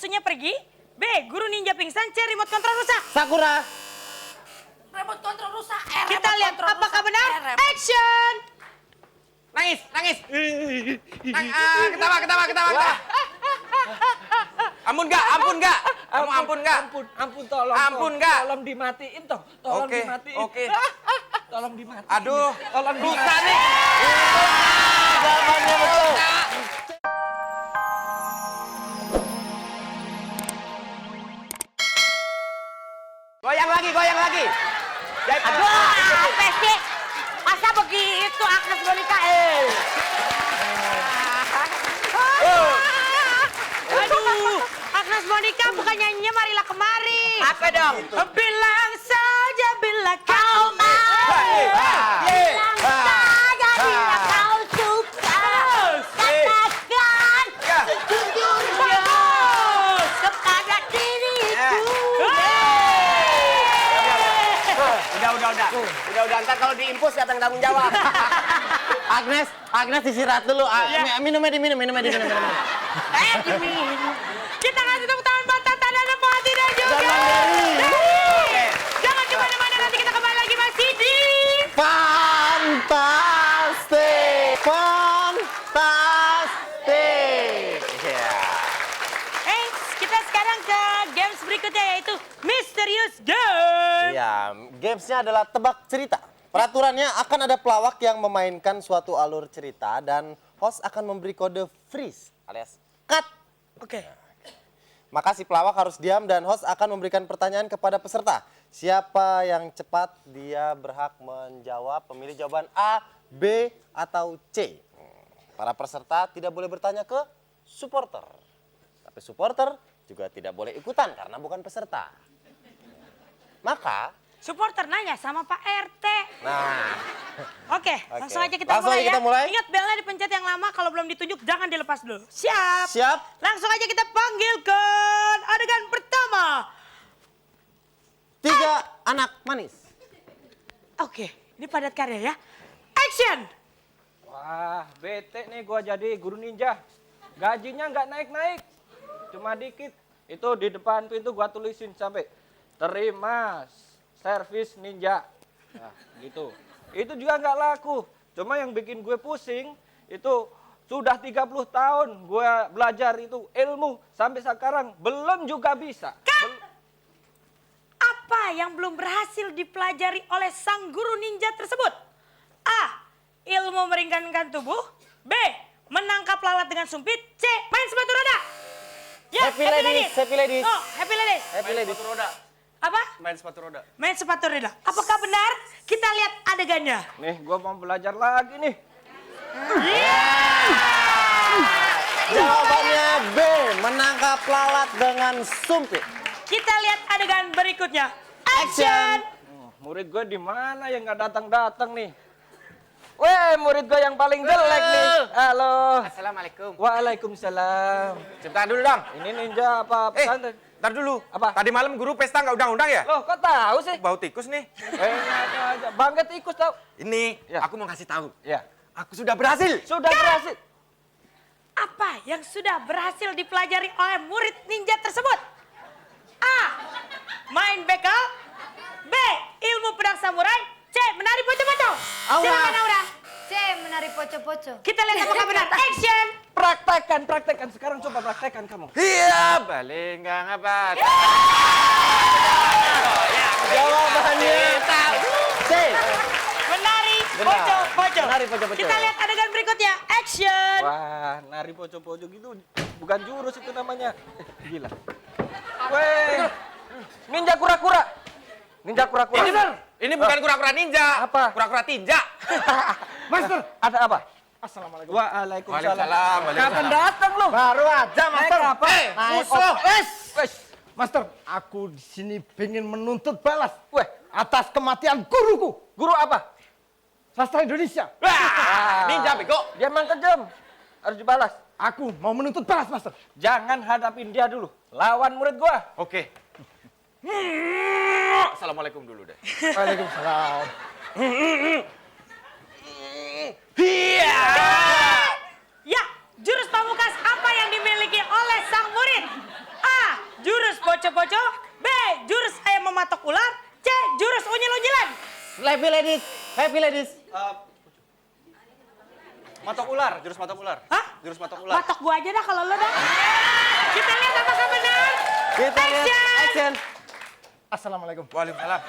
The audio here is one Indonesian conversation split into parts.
musuhnya pergi. B. Guru ninja pingsan. C. Remote control rusak. Sakura. Remote control rusak. Kita lihat apakah benar. Action. Nangis. Ketawa. Ampun nggak? Kamu ampun nggak? Ampun, tolong. Ampun nggak? Tolong dimatiin toh. Tolong Oke, dimatiin. oke. Tolong dimatiin. Aduh, Tolong rusak dimatiin. nih. Jawabannya betul. Goyang lagi. Aduh, apa sih? Masa begitu Agnes Monica? Aduh, Agnes Monica bukan nyanyinya Marilah Kemari. Apa dong? Bilang saja bila kau mau. Bilang saja bila kau suka. Katakan sejujurnya kepada diriku. Udah. Ntar kalau diimpus siapa yang tanggung jawab? Agnes istirahat dulu. Minumnya diminum. Kita kasih tepuk tangan buat Tata dan Pati dan juga. Jangan kemana-mana, nanti kita kembali lagi masih di Fantastic. kita sekarang ke games berikutnya yaitu Mysterious Game. Iya, gamesnya adalah tebak cerita. Peraturannya akan ada pelawak yang memainkan suatu alur cerita dan host akan memberi kode freeze alias cut. Oke. Maka si pelawak harus diam dan host akan memberikan pertanyaan kepada peserta. Siapa yang cepat dia berhak menjawab, memilih jawaban A, B, atau C. Para peserta tidak boleh bertanya ke supporter. Tapi supporter juga tidak boleh ikutan karena bukan peserta. Maka Supporter nanya sama Pak RT. Nah, Oke, langsung aja kita Langsung mulai aja ya. kita mulai. Ingat belnya dipencet yang lama, kalau belum ditunjuk jangan dilepas dulu. Siap? siap. Langsung aja kita panggilkan adegan pertama. 3 anak manis. Oke, ini padat karya ya. Action! Wah, bete nih gua jadi guru ninja. Gajinya nggak naik-naik. Cuma dikit. Itu di depan pintu gua tulisin sampai terima servis ninja. Nah, gitu. Itu juga nggak laku. Cuma yang bikin gue pusing itu sudah 30 tahun gue belajar itu ilmu sampai sekarang belum juga bisa. Apa yang belum berhasil dipelajari oleh sang guru ninja tersebut? A. Ilmu meringankan tubuh. B. Menangkap lalat dengan sumpit. C. Main sepatu roda. Ya, Happy ladies. Oh, happy ladies. Happy ladies. Apa? Main sepatu roda. Main sepatu roda. Apakah benar? Kita lihat adegannya. Nih, gue mau belajar lagi nih. Jawabannya B, menangkap lalat dengan sumpit. Kita lihat adegan berikutnya. Action! Murid gue di mana yang nggak datang-datang nih? Weh, murid gue yang paling jelek nih. Halo. Assalamualaikum. Waalaikumsalam. Cepetan dulu dong. Ini ninja apa pesantren? Ntar dulu. Apa? Tadi malam guru pesta nggak undang-undang ya? Loh, kok tahu sih? Bau tikus nih. Enak aja. Bangga tikus tau. Ini, Ya. aku mau kasih tahu. Ya. Aku sudah berhasil. Sudah berhasil. Apa yang sudah berhasil dipelajari oleh murid ninja tersebut? A. Main begal. B. Ilmu pedang samurai. C. Menari poco-poco. Silakan Aura. C. Menari poco-poco. Kita lihat apakah benar. Action! Praktekkan. Sekarang coba praktekkan kamu. Iya, balik nggak ngapa. Jawabannya C. Menari Benar. poco-poco. Menari poco-poco. Kita lihat adegan berikutnya. Action! Wah, nari poco-poco gitu bukan jurus itu namanya. Gila. Weh. Ninja kura-kura. Ninja kura-kura. Ini bukan kura-kura ninja. Apa? Kura-kura tinja. Master, ada apa? Assalamualaikum. Waalaikumsalam. Waalaikumsalam. Kapan datang lu? Baru aja, Master. Naik apa? Musuh. Wes. Master, aku di sini pengen menuntut balas Weh, atas kematian guruku, guru apa? sastra Indonesia. Wah, ninja bego. Dia emang kejam. Harus dibalas. Aku mau menuntut balas, Master. Jangan hadapin dia dulu. Lawan murid gua. Oke. Assalamualaikum dulu deh. Waalaikumsalam. Iya. Ya, jurus pamungkas apa yang dimiliki oleh sang murid? A. happy ladies. Matok ular, jurus matok ular. Hah? Jurus matok ular. Batok gua aja dah kalau lo dah. Kita lihat apakah benar. Kita lihat action. Assalamualaikum. Waalaikumsalam.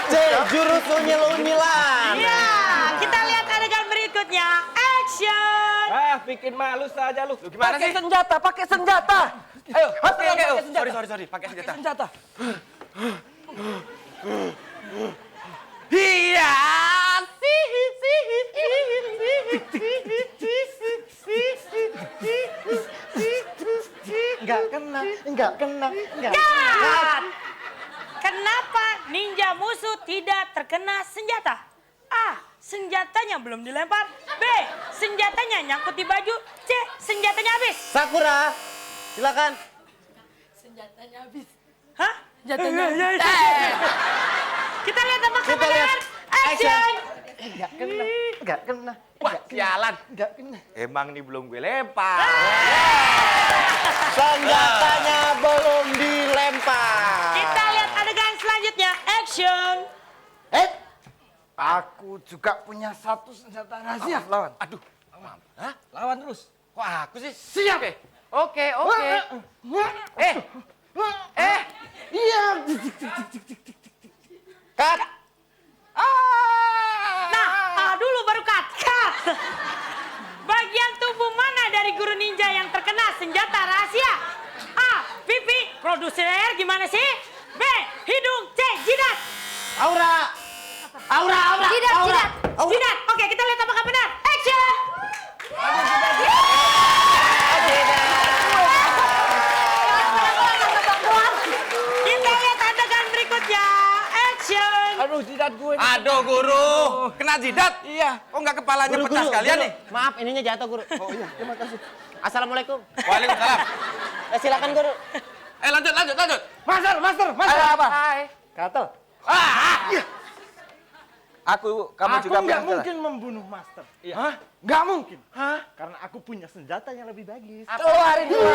C, jurus unyil-unyilan. Ya, kita lihat adegan berikutnya. Action. Bikin malu saja lu. Gimana sih? Pakai senjata. Ayo, Oke. Sorry. Pakai senjata. senjata. Iya. Enggak kena. Cut. Kenapa ninja musuh tidak terkena senjata? A. Senjatanya belum dilempar. B. Senjatanya nyangkut di baju. C. Senjatanya habis. Sakura, silakan. Hah? Senjatanya habis. Kita lihat apakah Kita lihat. benar. Action. Enggak kena. Wah, sialan. Enggak kena. Emang nih belum gue lempar. Senjatanya belum dilempar. Kita lihat adegan selanjutnya. Action. Aku juga punya satu senjata rahasia. Lawan. Aduh. Hah? Lawan terus. Kok aku sih? Siap. Oke. Iya. Cut. Nah, dulu baru cut. Bagian tubuh mana dari guru ninja yang terkena senjata rahasia? A. Pipi. Produser gimana sih? B. Hidung. C. Jidat. Aura. Jidat. Jidat. Oke, kita lihat apakah benar. Action. Kita lihat adegan berikutnya. Action. Aduh, jidat gue. Aduh, guru. Kena jidat? Iya. Oh, enggak kepalanya pecah sekalian nih? Maaf, ininya jatuh, Guru. Oh iya, terima kasih. Assalamualaikum. Waalaikumsalam. Silakan, Guru. Lanjut. Master. Apa? Gatel. Kamu Aku juga nggak bilang mungkin membunuh Master. Iya. Hah? Nggak mungkin. Karena aku punya senjata yang lebih bagus. Keluarin dulu.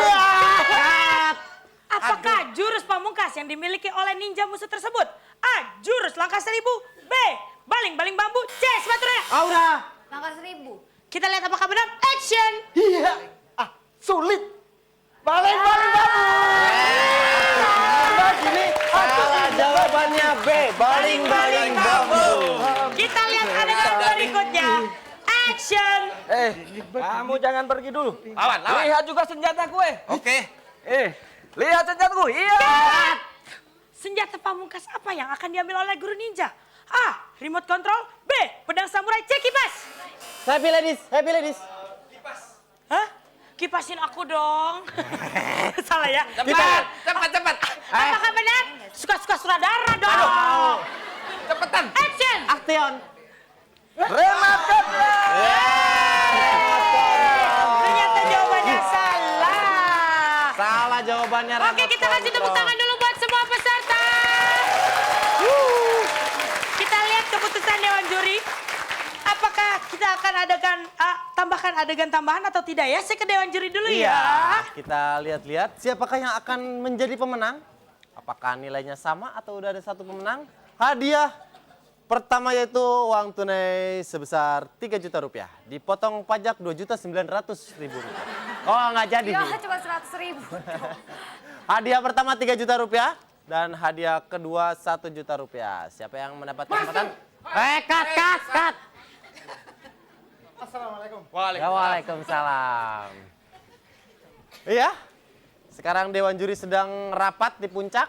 Apakah jurus pamungkas yang dimiliki oleh ninja musuh tersebut? A. Jurus langkah 1000. B. Baling-baling bambu. C. Sepatu raya. Aura. Langkah 1000. Kita lihat apakah benar. Action. Iya. Sulit. Baling-baling bambu. Begini. Salah jawabannya B. Baling-baling bambu. Kita lihat adegan berikutnya. Action. Kamu jangan pergi dulu. Lawan. Lihat juga senjata gue. Oke. Lihat senjataku. Iya. Senjata pamungkas apa yang akan diambil oleh guru ninja? A. Remote control. B. Pedang samurai. C. Kipas. Happy ladies. Hah? Kipasin aku dong. Salah ya. Cepat. Apakah benar? Suka-suka sutradara dong. Cepetan. Action. Action. Remakan. Ternyata jawabannya salah. Salah jawabannya. Oke, kita kasih tepuk tangan dulu buat semua peserta. Kita lihat keputusan Dewan Juri. Apakah kita akan tambahkan adegan tambahan atau tidak ya? Saya ke Dewan Juri dulu Iya, ya. kita lihat-lihat siapakah yang akan menjadi pemenang. Apakah nilainya sama atau udah ada satu pemenang? Hadiah pertama yaitu uang tunai sebesar 3 juta rupiah. Dipotong pajak 2.900.000 rupiah. Oh, nggak jadi Ya, nih. cuma 100.000. Hadiah pertama 3 juta rupiah dan hadiah kedua 1 juta rupiah. Siapa yang mendapat kesempatan? Cut. Assalamualaikum. Waalaikumsalam. Iya. Sekarang Dewan Juri sedang rapat di puncak.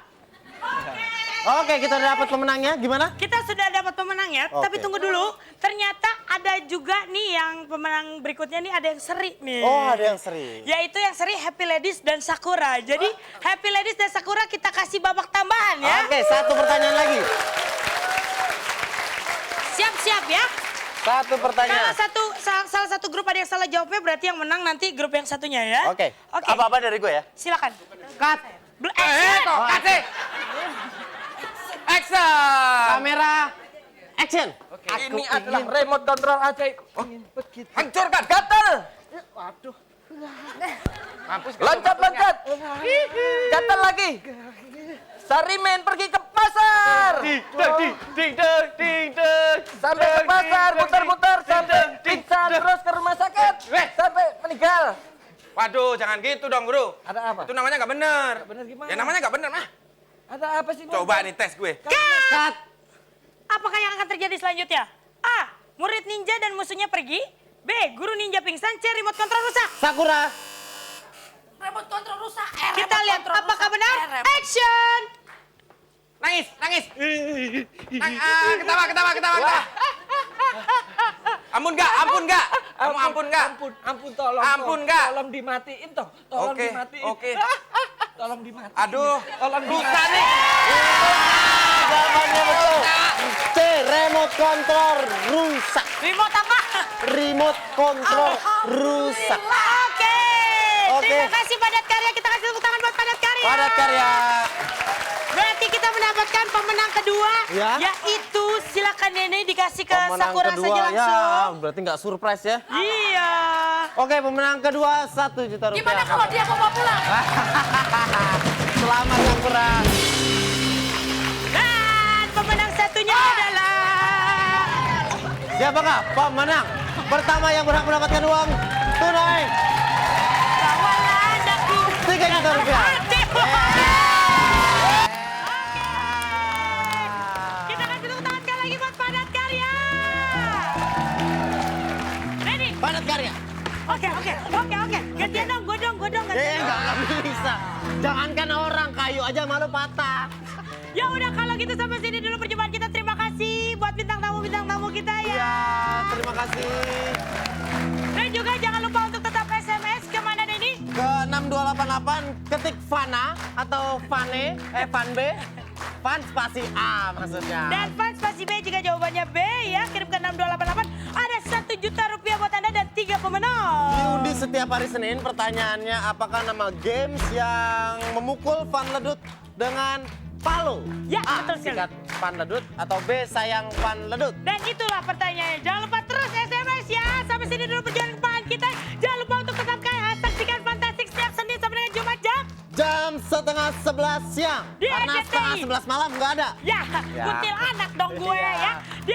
Oke, kita udah dapat pemenangnya. Gimana? Kita sudah dapat pemenangnya, Oke. tapi tunggu dulu. Ternyata ada juga nih yang pemenang berikutnya nih ada yang seri nih. Oh, ada yang seri. Yaitu yang seri Happy Ladies dan Sakura. Jadi Happy Ladies dan Sakura kita kasih babak tambahan ya. Oke, satu pertanyaan lagi. Siap-siap ya. Satu pertanyaan. Salah satu grup ada yang salah jawabnya berarti yang menang nanti grup yang satunya ya. Oke. Oke. Apa-apa dari gue ya? Silakan. Cut. Action. Kasih. Action. Kamera. Action. Ini adalah remote control AC. Hancurkan. Gatel. Waduh. Mampus. Loncat. Gatel lagi. Sarimen pergi ke pasar. Sampai ke pasar, muter-muter sampai pingsan terus ke rumah sakit. Sampai meninggal. Waduh, jangan gitu dong, Guru. Ada apa? Itu namanya nggak bener. Bener gimana? Ya namanya nggak bener, mah. Ada apa sih? Coba nih tes gue. Cut! Apakah yang akan terjadi selanjutnya? A. Murid ninja dan musuhnya pergi. B. Guru ninja pingsan. C. Remote control rusak. Sakura. Remote control rusak. Kita lihat apakah benar. Action! Nangis. Ketawa. Ampun nggak? Kamu ampun nggak? Ampun, tolong. Ampun, nggak? Tolong dimatiin toh. Tolong Oke, dimatiin. oke. Tolong dimatiin. Aduh, Tolong rusak dimatiin. nih. Jawabannya betul. C. Remote control rusak. Remote apa? Remote control rusak. Oke. Oke. Terima kasih Padat Karya. Kita kasih tepuk tangan buat Padat Karya. Padat Karya. Berarti kita mendapatkan pemenang kedua. Ya. Yaitu silakan Nene dikasih ke Pemenang Sakura kedua saja langsung. ya, berarti nggak surprise ya. Iya. Oke, pemenang kedua 1 juta rupiah. Gimana kalau dia mau pulang? Selamat Sakura. Dan pemenang satunya adalah Siapakah pemenang pertama yang berhak mendapatkan uang tunai Bawalah anakku. 3 juta rupiah? Kita kasih tepuk tangan sekali lagi buat Padat Karya. Ready? Padat Karya. Oke. Gantian dong, gue dong. Nggak bisa. Jangankan orang, kayu aja malu patah. Ya udah kalau gitu sampai sini dulu perjumpaan kita. Terima kasih buat bintang tamu kita ya. Ya, terima kasih. Dan juga jangan lupa untuk tetap SMS kemana Denny? Ke 6288 ketik Fana atau Fane, Fanbe. Fan spasi A maksudnya. Dan fans spasi B jika jawabannya B ya. Kirim ke 6288. Ada 1 juta rupiah buat Anda dan 3 pemenang. Diundi setiap hari Senin, pertanyaannya apakah nama games yang memukul Fan Ledut dengan palu? Ya, A. betul sekali. Sikat Fan Ledut atau B. Sayang Fan Ledut? Dan itulah pertanyaannya. Jangan lupa terus SMS ya. Sampai sini dulu perjumpaan kita. Jangan lupa untuk tetap saksikan Fantastik setiap Senin sampai dengan Jumat Jam setengah 11 siang. Di Karena RCTI. setengah 11 malam nggak ada. Ya, kuntil anak dong gue ya. Di